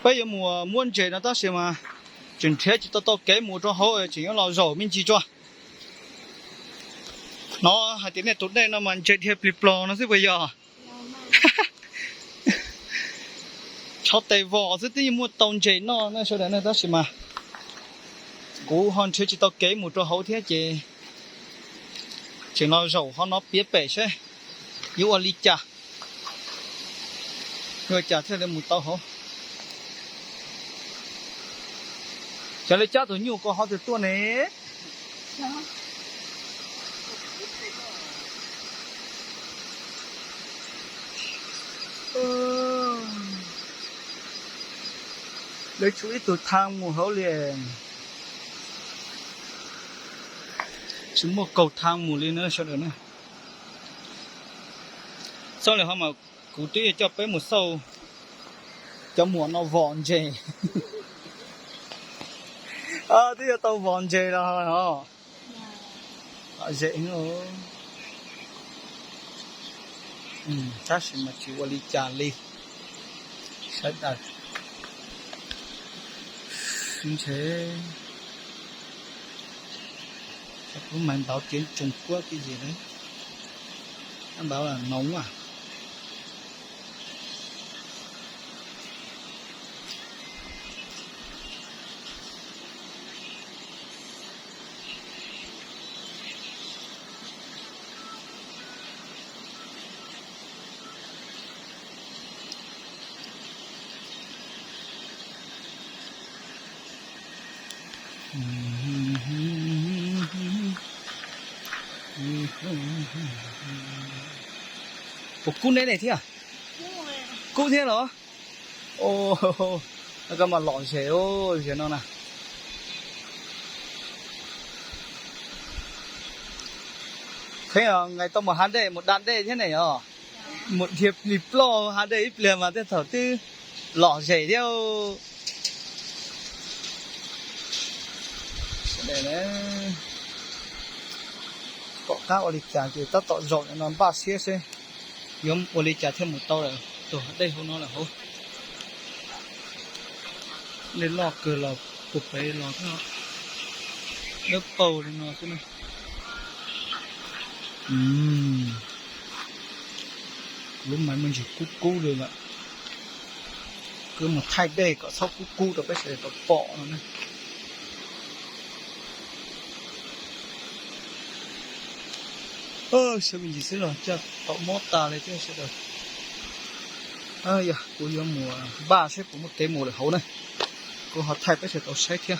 bây giờ mùa muôn trời nó ta xem mà chuyện thế chỉ tao cái mùa cho hậu chỉ có là rổ mình chỉ cho nó hai tiếng này tốt đây nó mà chơi thiệp lip lò nó sẽ bây giờ cho tay vỏ rất tí mua tông chơi nó sau đó nó ta xem mà cú hòn chơi chỉ tao cái mùa cho hậu thế chỉ nó rổ nó biết bể chứ yếu ở ly trà người trà thế là một tao hậu chả lấy chát rồi nhiều có họ từ tua này lấy chú ít từ thang mùa hậu liền chúng một cầu thang mùa lên nữa sao được nữa sau này họ mà cụ tí cho bé một sâu cho mùa nó vòn chè thế là tàu vòn chè là hả dễ nữa chắc là mà chịu đi trà ly sẽ đặt như thế cũng mình bảo tiếng Trung Quốc cái gì đấy anh bảo là nóng à Ủa, cún đấy này thế à? Cún thế hả? Ồ, nó cầm mà lọn xế ôi, xế nó nè. Thế à, ngày tao mà hát đây, một đàn đây thế này hả? Một thiệp lịp lò hát đây ít liền mà thế thở tư lọ xế theo. Để đấy có các ô lịch trà thì tao tọt rộng nó ba xía xí giống ô lịch trà thêm một tàu rồi tổ đây không nó là hố nên lò cửa lò cục đấy lò nó nước bầu thì nó thế này lúc mà mình chỉ cú được ạ cứ một thay đây có sau cú được bây giờ có bọ nó này sao mình chỉ xí rồi chắc cậu mót ta lấy chứ sẽ được dạ cô yêu mùa ba sẽ có một cái mùa để hấu này cô họ thay cái sẽ tàu sách kia